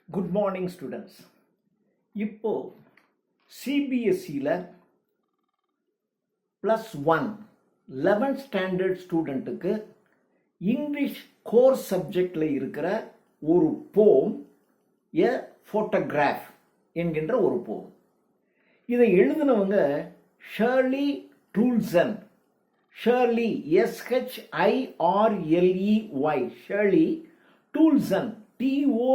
Good morning students. இப்போ சிபிஎஸ்சியில் +1 11th standard ஸ்டூடெண்ட்டுக்கு English course சப்ஜெக்டில் இருக்கிற ஒரு போம் எ ஃபோட்டோகிராஃப் என்கின்ற ஒரு போம். இதை எழுதினவங்க Shirley Toulson. Shirley SHIRLEY Shirley Toulson TOULSYSON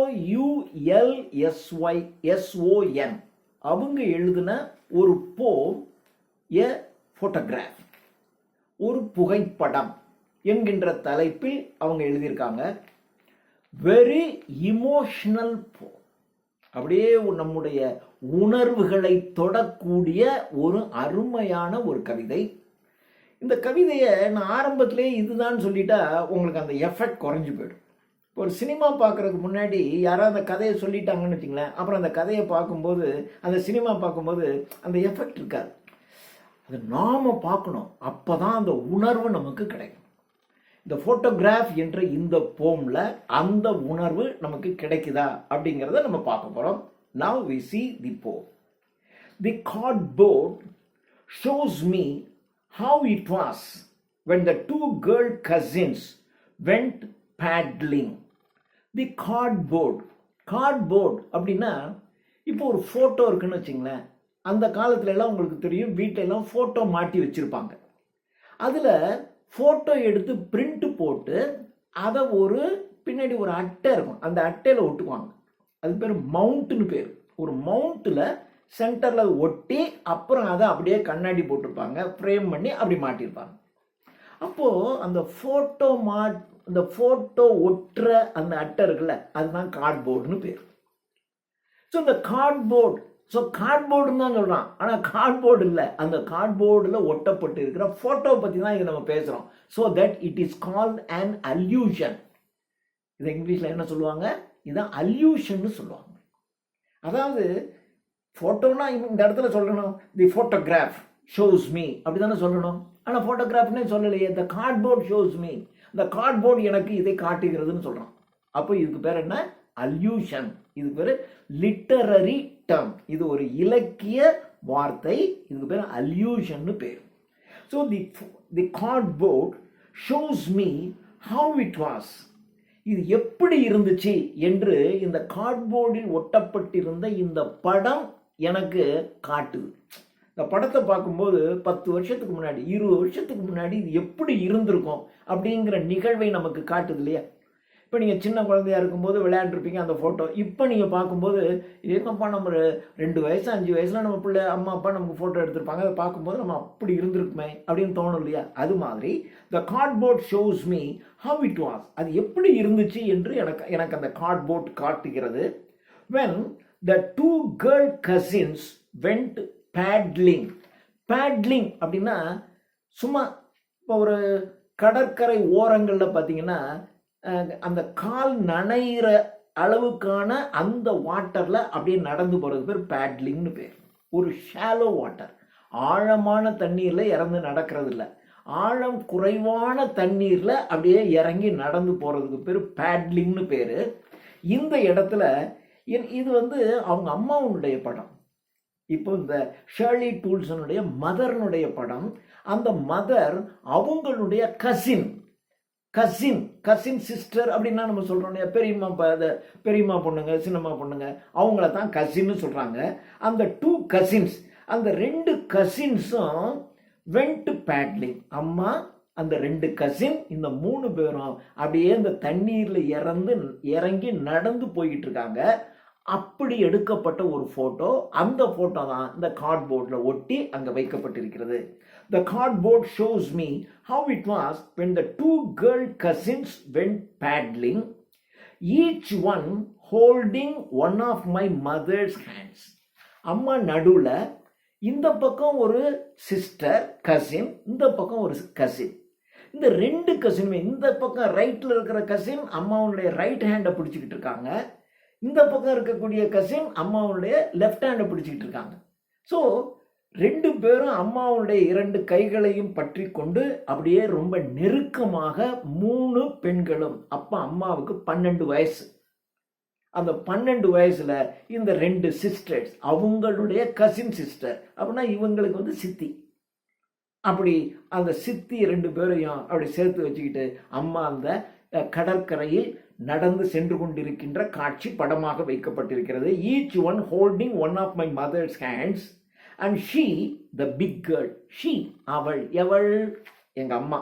அவங்க எழுதின ஒரு போம் எ ஃபோட்டோகிராஃப், ஒரு புகைப்படம் என்கின்ற தலைப்பில் அவங்க எழுதியிருக்காங்க. வெரி இமோஷனல் போம், அப்படியே நம்முடைய உணர்வுகளை தொடக்கூடிய ஒரு அருமையான ஒரு கவிதை. இந்த கவிதையை நான் ஆரம்பத்திலே இதுதான் சொல்லிட்டா உங்களுக்கு அந்த எஃபெக்ட் குறைஞ்சி போயிடும். ஒரு சினிமா பார்க்குறதுக்கு முன்னாடி யாராவது அந்த கதையை சொல்லிட்டாங்கன்னு வச்சுங்களேன், அப்புறம் அந்த கதையை பார்க்கும்போது, அந்த சினிமா பார்க்கும்போது அந்த எஃபெக்ட் இருக்காது. அது நாம் பார்க்கணும், அப்போ தான் அந்த உணர்வு நமக்கு கிடைக்கும். இந்த ஃபோட்டோகிராஃப் என்ற இந்த போமில் அந்த உணர்வு நமக்கு கிடைக்குதா அப்படிங்கிறத நம்ம பார்க்க போகிறோம். Now we see the poem. The cardboard shows me how it was when the two girl cousins went paddling. The cardboard. Cardboard அப்படின்னா இப்போ ஒரு ஃபோட்டோ இருக்குன்னு வச்சுங்களேன். அந்த காலத்துல எல்லாம் உங்களுக்கு தெரியும், வீட்டிலெல்லாம் ஃபோட்டோ மாட்டி வச்சுருப்பாங்க. அதில் ஃபோட்டோ எடுத்து பிரிண்ட் போட்டு அதை ஒரு பின்னாடி ஒரு அட்டை இருக்கும், அந்த அட்டையில் ஒட்டுவாங்க. அது பேர் மவுண்ட்னு பேர். ஒரு மவுண்ட்டில் சென்டரில் ஒட்டி அப்புறம் அதை அப்படியே கண்ணாடி போட்டிருப்பாங்க, ஃப்ரேம் பண்ணி அப்படி மாட்டியிருப்பாங்க. அப்போது அந்த அந்த ஃபோட்டோ ஒட்டுற அந்த அட்டை இருக்குல்ல, அதுதான் கார்ட்போர்டுன்னு பேர். ஸோ இந்த கார்ட்போர்டு, ஸோ கார்ட்போர்டுன்னு தான் சொல்கிறான், ஆனால் கார்ட்போர்டு இல்லை, அந்த கார்ட்போர்டில் ஒட்டப்பட்டு இருக்கிற ஃபோட்டோ பற்றி தான் இதை நம்ம பேசுகிறோம். So that it is called an illusion. இதை இங்கிலீஷில் என்ன சொல்லுவாங்க? இதான் அல்யூஷன்னு சொல்லுவாங்க. அதாவது ஃபோட்டோனா இந்த இடத்துல சொல்லணும், தி ஃபோட்டோகிராஃப் ஷோஸ் மீ அப்படி தானே சொல்லணும். ஆனால் ஃபோட்டோகிராஃப்னே சொல்லலையே, த கார்ட்போர்ட் ஷோஸ் மீ, இந்த கார்ட்போர்டு எனக்கு இதை காட்டுகிறதுன்னு சொல்கிறான். அப்போ இதுக்கு பேர் என்ன? அல்யூஷன். இதுக்கு பேர் லிட்டரரி டேர்ம், இது ஒரு இலக்கிய வார்த்தை, இதுக்கு பேர் அல்யூஷன்னு பேர். So the cardboard shows me how it was, இது எப்படி இருந்துச்சு என்று இந்த கார்ட்போர்டில் ஒட்டப்பட்டிருந்த இந்த படம் எனக்கு காட்டுது. இந்த படத்தை பார்க்கும்போது 10 வருஷத்துக்கு முன்னாடி, 20 வருஷத்துக்கு முன்னாடி இது எப்படி இருந்திருக்கும் அப்படிங்கிற நிகழ்வை நமக்கு காட்டுது இல்லையா? இப்போ நீங்கள் சின்ன குழந்தையா இருக்கும்போது விளையாண்டுருப்பீங்க அந்த ஃபோட்டோ. இப்போ நீங்கள் பார்க்கும்போது எங்கப்பா நம்ம 2 வயசு 5 வயசில் நம்ம பிள்ளை அம்மா அப்பா நமக்கு ஃபோட்டோ எடுத்திருப்பாங்க. அதை பார்க்கும்போது நம்ம அப்படி இருந்திருக்குமே அப்படின்னு தோணும் இல்லையா? அது மாதிரி the cardboard shows me how it was, அது எப்படி இருந்துச்சு என்று எனக்கு அந்த கார்ட்போர்ட் காட்டுகிறது. When the 2 girl cousins went paddling. Paddling அப்படின்னா சும்மா இப்போ ஒரு கடற்கரை ஓரங்களில் பார்த்தீங்கன்னா அந்த கால் நனைகிற அளவுக்கான அந்த வாட்டரில் அப்படியே நடந்து போகிறது பேர் பேட்லிங்னு பேர். ஒரு ஷாலோ வாட்டர், ஆழமான தண்ணீரில் இறந்து நடக்கிறது இல்லை, ஆழம் குறைவான தண்ணீரில் அப்படியே இறங்கி நடந்து போகிறதுக்கு பேர் பேட்லிங்னு பேர். இந்த இடத்துல இது அவங்க அம்மாவுடைய படம். இப்போ இந்த ஷர்லி டூல்சனுடைய மதர்னுடைய படம். அந்த மதர் அவங்களுடைய கசின் சிஸ்டர் அப்படின்னா நம்ம சொல்கிறோம், பெரியம்மா பொண்ணுங்க சின்னம்மா பொண்ணுங்க, அவங்கள தான் கசின்னு சொல்கிறாங்க. அந்த 2 cousins, அந்த 2 cousins-உம் வெண்ட் பேட்லிங். அம்மா, அந்த 2 கசின், இந்த 3 பேரும் அப்படியே இந்த தண்ணீரில் இறங்கி நடந்து போய்கிட்டு இருக்காங்க. அப்படி எடுக்கப்பட்ட ஒரு ஃபோட்டோ. அந்த ஃபோட்டோ தான் இந்த கார்ட்போர்டில் ஒட்டி அங்கே வைக்கப்பட்டிருக்கிறது. The cardboard shows me how it was when the 2 girl cousins went paddling, each one holding one of my mother's hands. அம்மா நடுவில், இந்த பக்கம் ஒரு சிஸ்டர் கசின், இந்த பக்கம் ஒரு கசின். இந்த 2 கசினுமே, இந்த பக்கம் ரைட்டில் இருக்கிற கசின் அம்மாவுடைய ரைட் ஹேண்டை பிடிச்சிக்கிட்டு இருக்காங்க, இந்த பக்கம் இருக்கக்கூடிய கசின் அம்மாவுடைய லெஃப்ட் ஹேண்டை பிடிச்சிக்கிட்டு இருக்காங்க. ஸோ 2 பேரும் அம்மாவுடைய 2 கைகளையும் பற்றி கொண்டு அப்படியே ரொம்ப நெருக்கமாக 3 பெண்களும். அப்போ அம்மாவுக்கு 12 வயசு, அந்த 12 வயசுல இந்த 2 சிஸ்டர்ஸ், அவங்களுடைய கசின் சிஸ்டர், அப்படின்னா இவங்களுக்கு வந்து சித்தி. அப்படி அந்த சித்தி 2 பேரையும் அப்படி சேர்த்து வச்சுக்கிட்டு அம்மா அந்த கடற்கரையில் நடந்து சென்று கொண்டிருக்கின்ற காட்சி படமாக வைக்கப்பட்டிருக்கிறது. Each one holding one of my mother's hands and she the big girl. She, அவள், எவள்? எங்க அம்மா.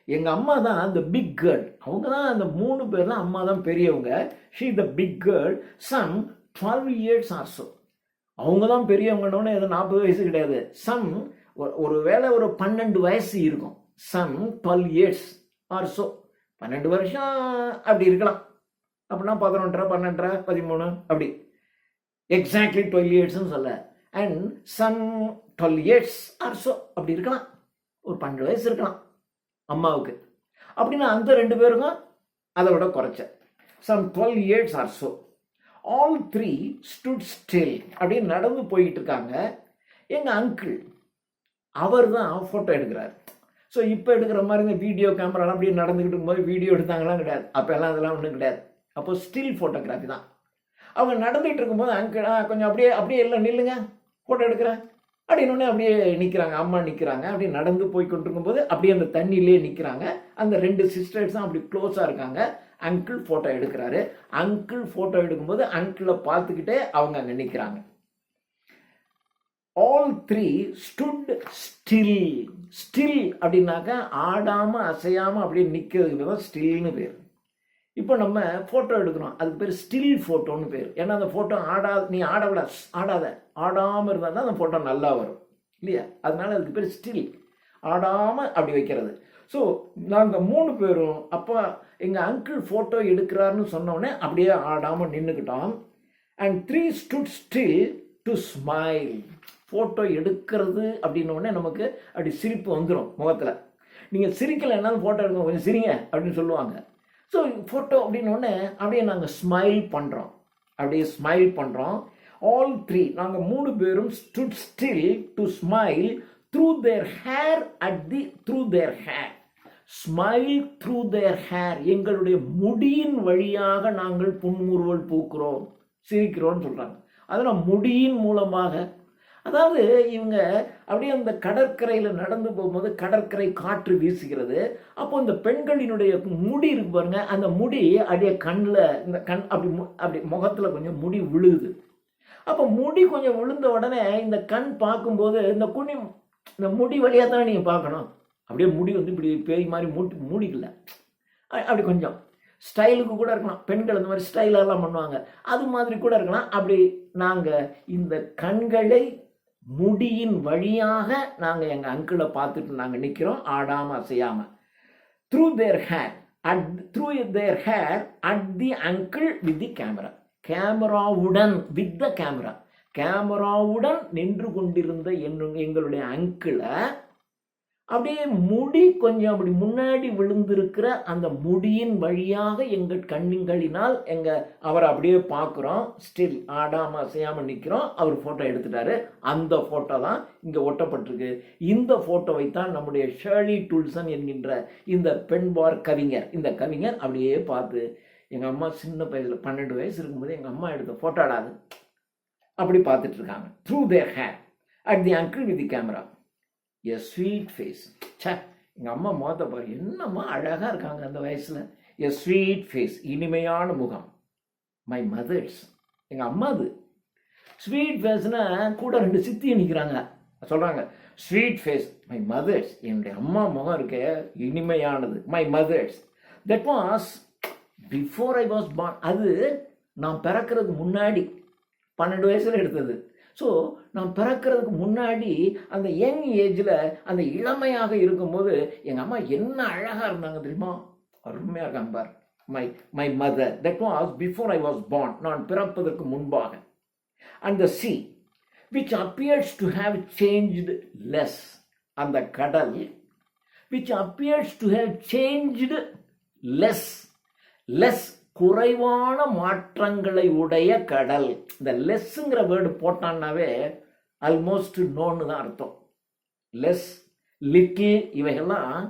எங்க அம்மா தான் த பிக் கேர்ள். அவங்க தான் அந்த 3 பேர்ல அம்மா தான் பெரியவங்க. She the big girl, some 12 years or so. அவங்க தான் பெரியவங்கன்னு ஏதோ 40 வயசு கிடையாது. சம் ஒரு வேளை ஒரு 12 வயசு இருக்கும். Some 12 years or so. 12 வருஷம் அப்படி இருக்கலாம். அப்படின்னா 11, 12, 13 அப்படி. எக்ஸாக்ட்லி 12 yearsன்னு சொல்ல. And some 12 years or so அப்படி இருக்கலாம். ஒரு 12 வயசு இருக்கலாம் அம்மாவுக்கு. அப்படின்னா அந்த 2 பேருக்கும் அதை விட குறைச்ச. Some 12 years or so. All 3 stood still. அப்படியே நடந்து போயிட்டு இருக்காங்க. எங்க அங்கிள் அவர் தான் ஃபோட்டோ எடுக்கிறார். ஸோ இப்போ எடுக்கிற மாதிரி இந்த வீடியோ கேமராலாம் அப்படியே நடந்துக்கிட்டு இருக்கும்போது வீடியோ எடுத்தாங்களாம் கிடையாது. அப்போ எல்லாம் அதெல்லாம் ஒன்றும் கிடையாது. அப்போ ஸ்டில் ஃபோட்டோகிராஃபி தான். அவங்க நடந்துகிட்டு இருக்கும்போது அங்கிள் கொஞ்சம் அப்படியே இல்லை நில்லுங்க, ஃபோட்டோ எடுக்கிறேன் அப்படின்னு அப்படியே நிற்கிறாங்க. அம்மா நிற்கிறாங்க. அப்படியே நடந்து போய் கொண்டிருக்கும்போது அப்படியே அந்த தண்ணியிலே நிற்கிறாங்க. அந்த 2 சிஸ்டர்ஸ் தான் அப்படி க்ளோஸாக இருக்காங்க. அங்கிள் ஃபோட்டோ எடுக்கிறாரு. அங்கிள் ஃபோட்டோ எடுக்கும்போது அங்கிளை பார்த்துக்கிட்டே அவங்க அங்கே நிற்கிறாங்க. All 3 stood still. Still அப்படின்னாக்கா ஆடாமல் அசையாமல் அப்படியே நிற்கிறதுக்கு தான் ஸ்டில்னு பேர். இப்போ நம்ம ஃபோட்டோ எடுக்கிறோம், அதுக்கு பேர் ஸ்டில் ஃபோட்டோன்னு பேர். ஏன்னா அந்த ஃபோட்டோ நீ ஆடாமல் இருந்தால் தான் அந்த ஃபோட்டோ நல்லா வரும் இல்லையா? அதனால அதுக்கு பேர் ஸ்டில், ஆடாமல் அப்படி வைக்கிறது. ஸோ நாங்கள் 3 பேரும் அப்போ எங்கள் அங்கிள் ஃபோட்டோ எடுக்கிறாருன்னு சொன்னோடனே அப்படியே ஆடாமல் நின்றுக்கிட்டோம். And 3 stood still to smile. Photo எடுக்கிறது அப்படின்னோடனே நமக்கு அப்படி சிரிப்பு வந்துடும் முகத்தில். நீங்கள் சிரிக்கலைன்னா ஃபோட்டோ எடுங்க, கொஞ்சம் சிரிங்க அப்படின்னு சொல்லுவாங்க. ஸோ ஃபோட்டோ அப்படின்னோடனே அப்படியே நாங்கள் ஸ்மைல் பண்ணுறோம். அப்படியே ஸ்மைல் பண்ணுறோம். ஆல் 3 நாங்கள் 3 பேரும் stood still to smile through their hair through their hair. Smile through their hair. எங்களுடைய முடியின் வழியாக நாங்கள் புன்முறுவல் பூக்கிறோம், சிரிக்கிறோம்னு சொல்கிறாங்க. அதனால் முடியின் மூலமாக, அதாவது இவங்க அப்படியே அந்த கடற்கரையில் நடந்து போகும்போது கடற்கரை காற்று வீசுகிறது. அப்போ இந்த பெண்களினுடைய முடி இருக்கு பாருங்க, அந்த முடி அப்படியே கண்ணில் இந்த அப்படி முகத்தில் கொஞ்சம் முடி விழுகுது. அப்போ முடி கொஞ்சம் விழுந்த உடனே இந்த கண் பார்க்கும்போது இந்த முடி வழியாக தானே நீங்கள் பார்க்கணும். அப்படியே முடி வந்து இப்படி பேய் மாதிரி மூடிக்கல, அப்படி கொஞ்சம் ஸ்டைலுக்கு கூட இருக்கலாம். பெண்கள் அந்த மாதிரி ஸ்டைலெல்லாம் பண்ணுவாங்க, அது மாதிரி கூட இருக்கலாம். அப்படி நாங்கள் இந்த கண்களை முடியின் வழியாக நாங்கள் எங்கள் அங்கிளை பார்த்துட்டு நாங்கள் நிற்கிறோம், ஆடாமல் அசையாமல். Through their hair at the uncle with the camera. கேமராவுடன், வித் த கேமராவுடன் நின்று கொண்டிருந்த எங்களுடைய அங்கிளை அப்படியே முடி கொஞ்சம் அப்படி முன்னாடி விழுந்திருக்கிற அந்த முடியின் வழியாக எங்கள் கண்ணிகளினால் அவரை அப்படியே பார்க்குறோம். ஸ்டில் ஆடாமல் அசையாமல் நிற்கிறோம். அவர் ஃபோட்டோ எடுத்துட்டாரு. அந்த ஃபோட்டோ தான் இங்கே ஒட்டப்பட்டிருக்கு. இந்த ஃபோட்டோவை தான் நம்முடைய ஷேர்லி டூல்சன் என்கின்ற இந்த பெண்பார் கவிஞர், இந்த கவிஞர் அப்படியே பார்த்து, எங்கள் அம்மா சின்ன வயசில் 12 வயசு இருக்கும்போது எங்கள் அம்மா எடுத்த ஃபோட்டோடாது அப்படி பார்த்துட்டு இருக்காங்க. Through their hair at the uncle with the camera. A sweet face. எங்கள் அம்மா முகத்தை பாரு, என்னம்மா அழகாக இருக்காங்க அந்த வயசில். எ ஸ்வீட் ஃபேஸ், இனிமையான முகம். மை மதர்ஸ், எங்கள் அம்மா. அது ஸ்வீட் ஃபேஸ்னா கூட 2 சித்தி நிற்கிறாங்க, சொல்கிறாங்க ஸ்வீட் ஃபேஸ் மை மதர்ஸ். என்னுடைய அம்மா முகம் இருக்க இனிமையானது. My mother's. That was before I was born. அது நான் பிறக்கிறதுக்கு முன்னாடி 12 வயசில் எடுத்தது. ஸோ நான் பிறக்கிறதுக்கு முன்னாடி அந்த யங் ஏஜில், அந்த இளமையாக இருக்கும்போது எங்கள் அம்மா என்ன அழகாக இருந்தாங்க தெரியுமா? அருமையாக இருக்காங்க பார். My mother. That was before I was born. நான் பிறப்பதற்கு முன்பாக. And the sea which appears to have changed less. அந்த கடல் which appears to have changed less குறைவான மாற்றங்களை உடைய கடல். இந்த லெஸ்ஸுங்கிற வேர்டு போட்டான்னாவே ஆல்மோஸ்ட் நோன்னு தான் அர்த்தம். லெஸ், லிட்டில் இவைகள்லாம்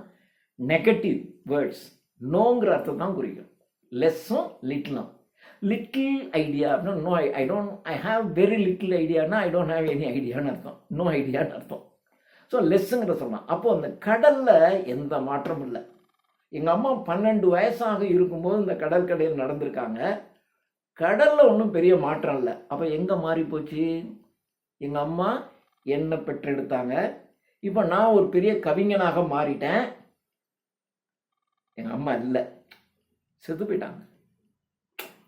நெகட்டிவ் வேர்ட்ஸ். நோங்கிற அர்த்தம் தான் குறிக்கும் லெஸ்ஸும் லிட்டிலும். லிட்டில் ஐடியா அப்படின்னா no I have very little ஐடியானா ஐ டோன்ட் ஹாவ் எனி ஐடியான்னு அர்த்தம், நோ ஐடியான்னு அர்த்தம். ஸோ லெஸ்ஸுங்கிற சொல்லலாம். அப்போது அந்த கடலில் எந்த மாற்றமும் இல்லை. எங்கள் அம்மா 12 வயசாக இருக்கும்போது இந்த கடற்கரையில் நடந்திருக்காங்க. கடலில் ஒன்றும் பெரிய மாற்றம் இல்லை. அப்போ எங்கே மாறி போச்சு? எங்கள் அம்மா என்னை பெற்றெடுத்தாங்க. இப்போ நான் ஒரு பெரிய கவிஞனாக மாறிட்டேன். எங்கள் அம்மா இல்லை, செத்து போயிட்டாங்க.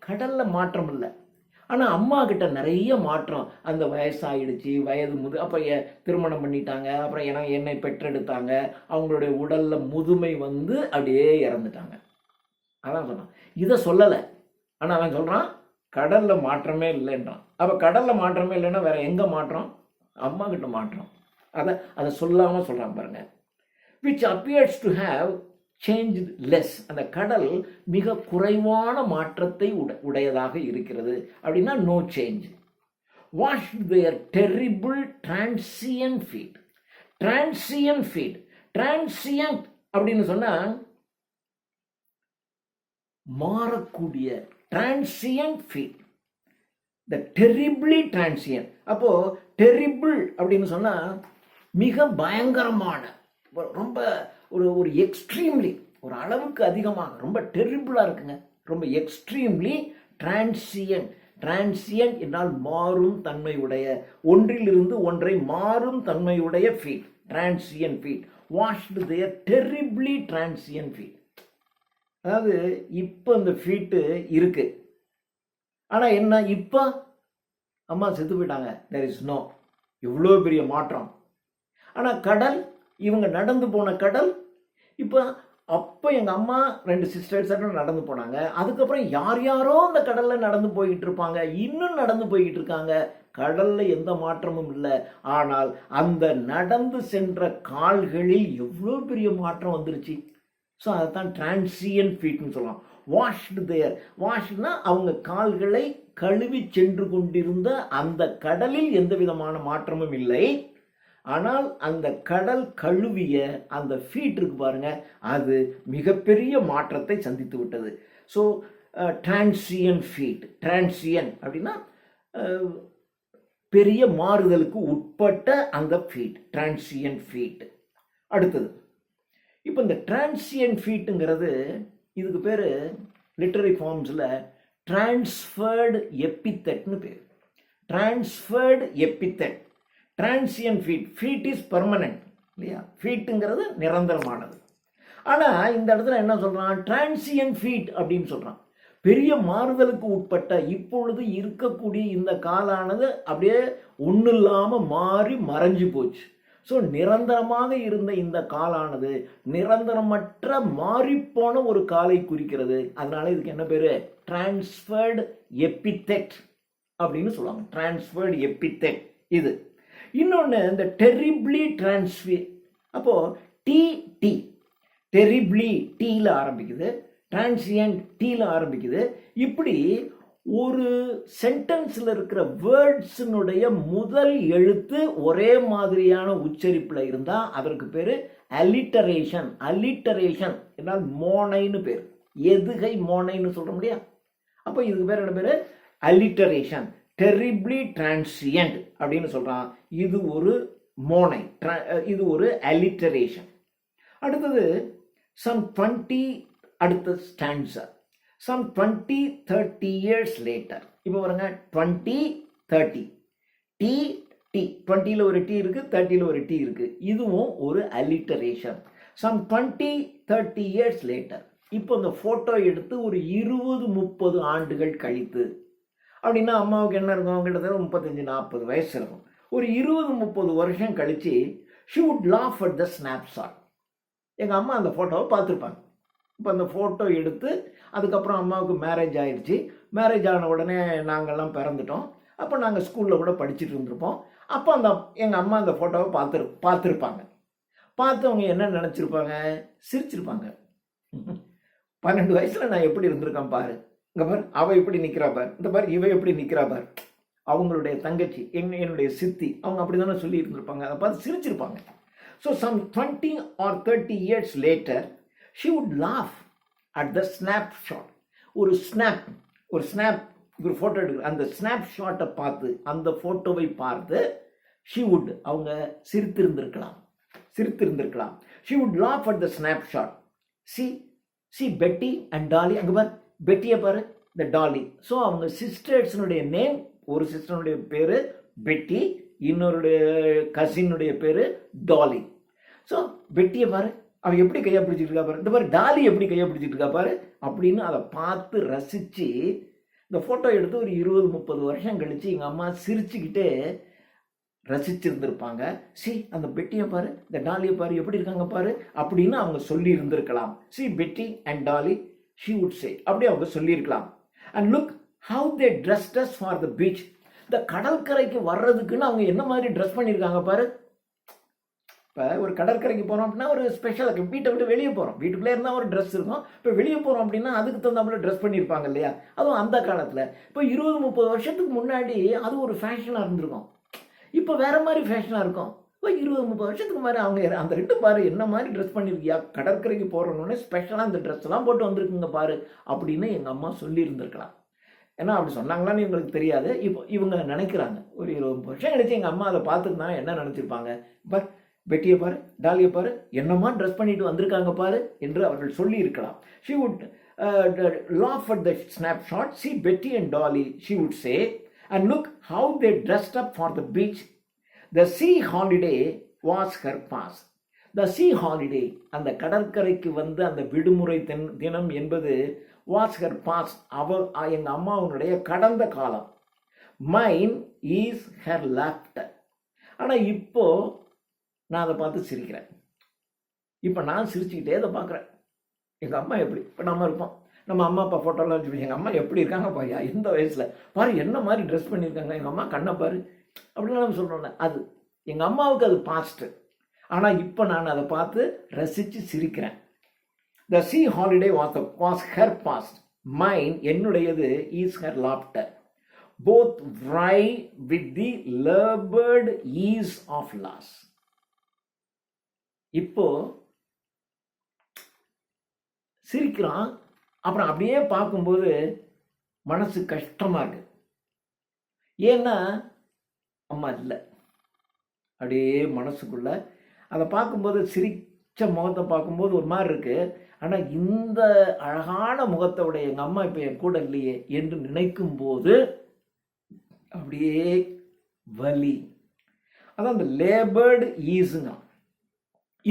கடலில் மாற்றம் இல்லை. ஆனால் அம்மா கிட்ட நிறைய மாற்றம். அந்த வயசாகிடுச்சு, வயது அப்போ திருமணம் பண்ணிட்டாங்க, அப்புறம் என்னை பெற்றெடுத்தாங்க. அவங்களுடைய உடலில் முதுமை வந்து அப்படியே இறந்துட்டாங்க. அதான் சொன்னான். இதை சொல்லலை. ஆனால் அவன் சொல்கிறான் கடலில் மாற்றமே இல்லைன்றான். அப்போ கடலில் மாற்றமே இல்லைன்னா வேற எங்கே மாற்றம்? அம்மா கிட்ட மாற்றம். அதை சொல்லாமல் சொல்கிறான் பாருங்க. Which appears to have change less. அந்த கடல் மிக குறைவான மாற்றத்தை உடையதாக இருக்கிறது. அப்படின்னா no change. Was their terrible transient feet. Transient feet, transient அப்படின்னு சொன்னா மாறக்கூடிய, transient feet, the terribly transient. அப்போ டெரிபிள் அப்படின்னு சொன்னா மிக பயங்கரமான, ரொம்ப ஒரு எக்ஸ்ட்ரீம்லி, ஒரு அளவுக்கு அதிகமாக, ரொம்ப டெரிபிளாக இருக்குங்க, ரொம்ப எக்ஸ்ட்ரீம்லி டிரான்சியன்ட். டிரான்சியன்ட் என்றால் மாறும் தன்மையுடைய, ஒன்றிலிருந்து ஒன்றை மாறும் தன்மையுடைய ஃபீட், டிரான்சியன்ட் ஃபீட். வாஷ்டு தேர் டெரிபிளி டிரான்சியன்ட் ஃபீட். அதாவது இப்போ இந்த ஃபீட்டு இருக்கு, ஆனால் என்ன, இப்போ அம்மா செத்து போயிட்டாங்க. There is no. எவ்வளோ பெரிய மாற்றம். ஆனால் கடல், இவங்க நடந்து போன கடல், இப்போ அப்போ எங்கள் அம்மா 2 சிஸ்டர்ஸ் நடந்து போனாங்க. அதுக்கப்புறம் யார் யாரோ அந்த கடலில் நடந்து போய்கிட்டு இருப்பாங்க, இன்னும் நடந்து போய்கிட்டு இருக்காங்க. கடலில் எந்த மாற்றமும் இல்லை. ஆனால் அந்த நடந்து சென்ற கால்களில் எவ்வளோ பெரிய மாற்றம் வந்துருச்சு. ஸோ அதைத்தான் டிரான்சியன்ட் ஃபீட்னு சொல்லலாம். வாஷ்டு தேர், வாஷ்னா அவங்க கால்களை கழுவி சென்று கொண்டிருந்த அந்த கடலில் எந்த விதமான மாற்றமும் இல்லை. ஆனால் அந்த கடல் கழுவிய அந்த ஃபீட் இருக்கு பாருங்க, அது மிகப்பெரிய மாற்றத்தை சந்தித்து விட்டது. ஸோ டிரான்சியன் ஃபீட், டிரான்சியன் அப்படின்னா பெரிய மாறுதலுக்கு உட்பட்ட அந்த ஃபீட், டிரான்சியன் ஃபீட். அடுத்தது, இப்போ இந்த டிரான்சியன் ஃபீட்டுங்கிறது, இதுக்கு பேர் லிட்டரரி ஃபார்ம்ஸில் டிரான்ஸ்ஃபர்டு எபித்தெட்னு பேர். Transferred epithet. Transient feet, feet is permanent இல்லையா, ஃபீட்டுங்கிறது நிரந்தரமானது. ஆனால் இந்த இடத்துல என்ன சொல்கிறான், டிரான்சியன்ட் ஃபீட் அப்படின்னு சொல்கிறான். பெரிய மாறுதலுக்கு உட்பட்ட, இப்பொழுது இருக்கக்கூடிய இந்த காலானது அப்படியே ஒன்றும் இல்லாமல் மாறி மறைஞ்சு போச்சு. ஸோ நிரந்தரமாக இருந்த இந்த காலானது நிரந்தரமற்ற மாறிப்போன ஒரு காலை குறிக்கிறது. அதனால இதுக்கு என்ன பேர், டிரான்ஸ்ஃபர்டு எபித்தெட் அப்படின்னு சொல்லுவாங்க. டிரான்ஸ்ஃபர்டு எபித்தெட் இது. இன்னொன்று இந்த டெரிபிளி டிரான்ஸ்ஃபர். அப்போது டி டெரிபிளி டீல ஆரம்பிக்குது, டிரான்சியன்ட் டீல ஆரம்பிக்குது. இப்படி ஒரு சென்டென்ஸில் இருக்கிற வேர்ட்ஸினுடைய முதல் எழுத்து ஒரே மாதிரியான உச்சரிப்பில் இருந்தால் அதற்கு பேர் அலிட்டரேஷன். அலிட்டரேஷன் என்றால் மோனைன்னு பேர். எதுகை மோனைன்னு சொல்ல முடியா? அப்போ இதுக்கு பேர் என்ன பேர், அலிட்டரேஷன். டெரிபிளி டிரான்சியன்ட் அப்படின்னு சொல்கிறான். இது ஒரு மோனை, இது ஒரு அலிட்டரேஷன். அடுத்தது சம் 20, அடுத்த ஸ்டான்ஸா, சம் 20-30 years later. இப்போ பாருங்க, 20-30, டி 20ல் ஒரு டி இருக்கு, 30ல் ஒரு டி இருக்கு. இதுவும் ஒரு அலிட்டரேஷன். Some 20-30 years later. இப்போ இந்த ஃபோட்டோ எடுத்து ஒரு 20-30 ஆண்டுகள் கழித்து, அப்படின்னா அம்மாவுக்கு என்ன இருக்கும், கிட்டத்தட்ட 35-40 வயசு இருக்கும். ஒரு 20-30 வருஷம் கழித்து she would laugh at the snapshot. எங்கள் அம்மா அந்த ஃபோட்டோவை பார்த்துருப்பாங்க. இப்போ அந்த ஃபோட்டோ எடுத்து அதுக்கப்புறம் அம்மாவுக்கு மேரேஜ் ஆகிடுச்சு. மேரேஜ் ஆன உடனே நாங்கள்லாம் பிறந்துட்டோம். அப்போ நாங்கள் ஸ்கூலில் கூட படிச்சுட்டு இருந்திருப்போம். அப்போ எங்கள் அம்மா அந்த ஃபோட்டோவை பார்த்துருப்பாங்க. பார்த்தவங்க என்ன நினச்சிருப்பாங்க, சிரிச்சிருப்பாங்க. 12 வயசில் நான் எப்படி இருந்திருக்கேன் பாரு, இங்கே பார் அவள் எப்படி நிற்கிறா பார், இந்த பார் இவ எப்படி நிற்கிறா பார். அவங்களுடைய தங்கச்சி, என்னுடைய சித்தி, அவங்க அப்படி தானே சொல்லி இருந்திருப்பாங்க. அதை பார்த்து சிரிச்சிருப்பாங்க. So some 20 or 30 years later she would laugh at the snapshot. ஒரு ஸ்னாப், ஒரு ஃபோட்டோ எடுக்கிற அந்த ஸ்னாப் ஷாட்டை பார்த்து, அந்த ஃபோட்டோவை பார்த்து she would அவங்க சிரித்திருந்திருக்கலாம். she would laugh at the snapshot. see Betty and Dolly. அங்க பாரு, பெட்டியை பாரு, இந்த டாலி. ஸோ அவங்க சிஸ்டர்ஸ்னுடைய நேம், ஒரு சிஸ்டருடைய பேரு பெட்டி, இன்னொரு கசினுடைய பேரு டாலி. ஸோ பெட்டியை பாரு, அவன் எப்படி கையை பிடிச்சிட்டு இருக்கா பாரு, இந்த பாரு டாலி எப்படி கையை பிடிச்சிட்டு இருக்கா பாரு அப்படின்னு அதை பார்த்து ரசித்து இந்த ஃபோட்டோ எடுத்து ஒரு 20-30 வருஷம் கழித்து எங்கள் அம்மா சிரிச்சுக்கிட்டே ரசிச்சிருந்திருப்பாங்க. அந்த பெட்டியை பாரு, இந்த டாலியை பாரு எப்படி இருக்காங்க பாரு அப்படின்னு அவங்க சொல்லி இருந்திருக்கலாம். Betty and Dolly, she would say, அப்படி அவங்க சொல்லியிருக்கலாம். and look how they dressed us for the beach. இந்த கடற்கரைக்கு வர்றதுக்குன்னு அவங்க என்ன மாதிரி ட்ரெஸ் பண்ணியிருக்காங்க பாரு. இப்போ ஒரு கடற்கரைக்கு போகிறோம் அப்படின்னா ஒரு ஸ்பெஷலாக வீட்டை விட்டு வெளியே போகிறோம், வீட்டுக்குள்ளே இருந்தால் ஒரு ட்ரெஸ் இருக்கும். இப்போ வெளியே போகிறோம் அப்படின்னா அதுக்கு தகுந்தாப்புல ட்ரெஸ் பண்ணியிருப்பாங்க இல்லையா. அதுவும் அந்த காலத்தில் இப்போ 20-30 வருஷத்துக்கு முன்னாடி அது ஒரு ஃபேஷனாக இருந்திருக்கும். இப்போ வேற மாதிரி ஃபேஷனாக இருக்கும். இப்போ 20-30 வருஷத்துக்கு மாதிரி அவங்க அந்த ரெண்டு பாரு என்ன மாதிரி ட்ரெஸ் பண்ணியிருக்கியா, கடற்கரைக்கு போகிறோன்னே ஸ்பெஷலாக இந்த ட்ரெஸ்லாம் போட்டு வந்திருக்குங்க பாரு அப்படின்னு எங்கள் அம்மா சொல்லியிருந்திருக்கலாம். ஏன்னா அப்படி சொன்னாங்களான்னு எங்களுக்கு தெரியாது. இப்போ இவங்க நினைக்கிறாங்க, ஒரு 20 வருஷம் கழிச்சு எங்கள் அம்மா அதை பார்த்துருந்தா என்ன நினச்சிருப்பாங்க, பார் பெட்டியை பாரு, டாலியை பாரு, என்னமா ட்ரெஸ் பண்ணிட்டு வந்திருக்காங்க பாரு என்று அவர்கள் சொல்லி இருக்கலாம். she would laugh at the snapshot. see Betty and Dolly, she would say, and look how they dressed up for the beach. the sea holiday was her past. the sea holiday, அந்த கடற்கரைக்கு வந்து அந்த விடுமுறை தினம் என்பது was her past, எங்க அம்மாவுடைய கடந்த காலம். mine is her laughter. ஆனால் இப்போ நான் அதை பார்த்து சிரிக்கிறேன். இப்போ நான் சிரிச்சுக்கிட்டே அதை பார்க்குறேன். எங்கள் அம்மா எப்படி, இப்போ நம்ம இருப்போம், நம்ம அம்மா அப்பா ஃபோட்டோலாம் வச்சு, எங்கள் அம்மா எப்படி இருக்காங்க பாயா, இந்த வயசில் பாரு என்ன மாதிரி ட்ரெஸ் பண்ணியிருக்காங்க, எங்கள் அம்மா கண்ணை பாரு அப்படின்னு நம்ம சொல்கிறோம்ல, அது எங்கள் அம்மாவுக்கு அது பாஸ்ட்டு. ஆனால் இப்போ நான் அதை பார்த்து ரசித்து சிரிக்கிறேன். the sea holiday was her past. mine, என்னுடையது, is her laughter. both vie with the labored ease of loss. இப்போ சிரிக்கிறான், அப்புறம் அப்படியே பார்க்கும்போது மனசு கஷ்டமா இருக்கு. ஏன்னா அம்மா இல்லை, அப்படியே மனசுக்குள்ள அதை பார்க்கும்போது சிரிச்ச முகத்தை பார்க்கும்போது ஒரு மாதிரி இருக்கு. ஆனால் இந்த அழகான முகத்தோட எங்கள் அம்மா இப்போ என் கூட இல்லையே என்று நினைக்கும் போது அப்படியே வலி. அதான் அந்த லேபர்டு ஈஸுங்க.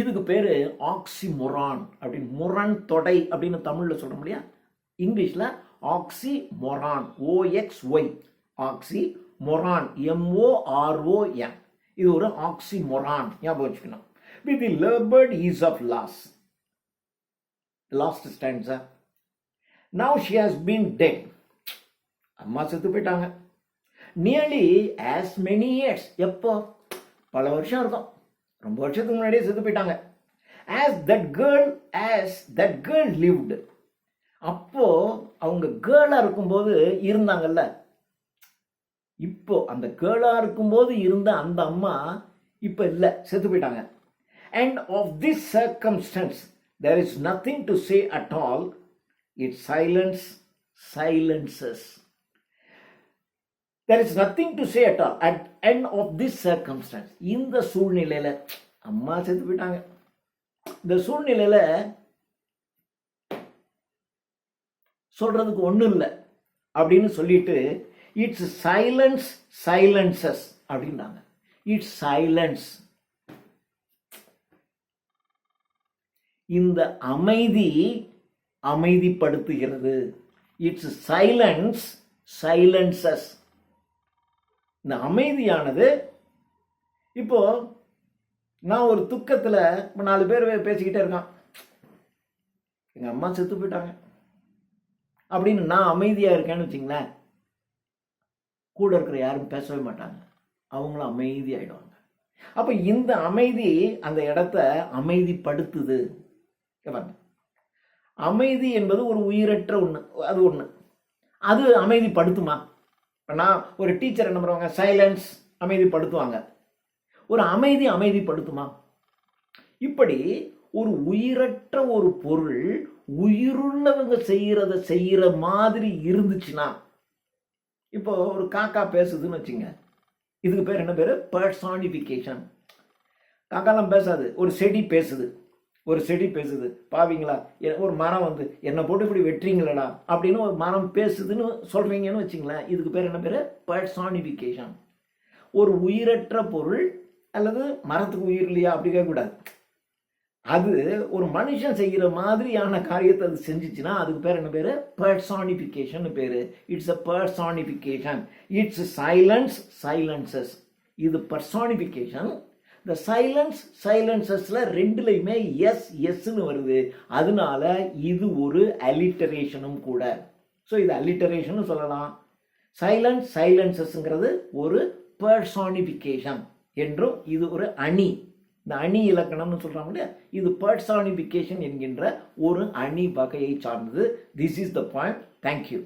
இதுக்கு பேர் ஆக்சிமொரான் அப்படின்னு, முரண் தொடை அப்படின்னு தமிழில் சொல்ல முடியா, இங்கிலீஷில் ஆக்சிமொரான், OXY, ஆக்சிமொரான், MORON. இது ஒரு ஆக்சிமொரான், ஞாபகம் வச்சுக்கணும். with the labored ease of loss. Last stanza. now she has been dead. அம்மா செத்து போயிட்டாங்க. nearly as many years. எப்போ, பல வருஷம் இருக்கும், ரொம்ப வருஷத்துக்கு முன்னாடியே செத்து போயிட்டாங்க. as that girl lived. அப்போ அவங்க கேர்ளா இருக்கும்போது இருந்தாங்கல்ல, இப்போ அந்த கேர்ளா இருக்கும்போது இருந்த அந்த அம்மா இப்போ இல்லை, செத்து போயிட்டாங்க. and of this circumstance there is nothing to say at all. It silences. there is nothing to say at all at end of this circumstance. இந்த சூழ்நிலையில அம்மா செத்து போயிட்டாங்க. இந்த சூழ்நிலையில சொல்றதுக்கு ஒண்ணும் இல்லை அப்படின்னு சொல்லிட்டு இட்ஸ் silences அப்படின்னாங்க. இட்ஸ் சைலன்ஸ், இந்த அமைதிப்படுத்துகிறது. It's silences. இந்த அமைதியானது, இப்போ நான் ஒரு துக்கத்தில் 4 பேர் பேசிக்கிட்டே இருக்கான், எங்கள் அம்மா செத்து போயிட்டாங்க அப்படின்னு நான் அமைதியாக இருக்கேன்னு வச்சிங்களேன், கூட இருக்கிற யாரும் பேசவே மாட்டாங்க, அவங்களும் அமைதியாயிடுவாங்க. அப்போ இந்த அமைதி அந்த இடத்த அமைதிப்படுத்துது. அமைதி என்பது ஒரு உயிரற்ற ஒன்று, அது ஒன்று. அது அமைதிப்படுத்துமா? நான் ஒரு டீச்சர் என்ன பண்ணுவாங்க, சைலன்ஸ் அமைதிப்படுத்துவாங்க. ஒரு அமைதிப்படுத்துமா? இப்படி ஒரு உயிரற்ற ஒரு பொருள் உயிருள்ளவங்க செய்யற மாதிரி இருந்துச்சுன்னா, இப்போ ஒரு காக்கா பேசுதுன்னு வச்சுங்க, இதுக்கு பேர் என்ன பேர்? பர்சானிஃபிகேஷன். காக்காலாம் பேசாது, ஒரு செடி பேசுது. பாவீங்களா, ஒரு மரம் வந்து என்னை போட்டு இப்படி வெட்டுறீங்களடா அப்படின்னு ஒரு மரம் பேசுதுன்னு சொல்றீங்கன்னு வச்சுங்களேன், இதுக்கு பேர் என்ன பேர்? பர்சானிஃபிகேஷன். ஒரு உயிரற்ற பொருள் அல்லது மரத்துக்கு உயிர் இல்லையா அப்படி கேட்கக்கூடாது. அது ஒரு மனுஷன் செய்கிற மாதிரியான காரியத்தை அது செஞ்சிச்சுன்னா அதுக்கு பேர் என்ன பேர்? பர்சானிஃபிகேஷன் பேரு. It's a personification. It's silencers. இது பர்சானிஃபிகேஷன். இந்த சைலன்சஸ்ல ரெண்டுலையுமே எஸ்ன்னு வருது. அதனால இது ஒரு அலிட்டரேஷனும் கூட. ஸோ இது அலிட்டரேஷன் சொல்லலாம். சைலன்சஸ்ங்கிறது ஒரு பர்சானிஃபிகேஷன் என்றும் இது ஒரு அணி. இந்த அணி இலக்கணம்னு சொல்றாங்க இல்லையா, இது பர்சானிஃபிகேஷன் என்கின்ற ஒரு அணி வகையை சார்ந்தது. This is the point. Thank you.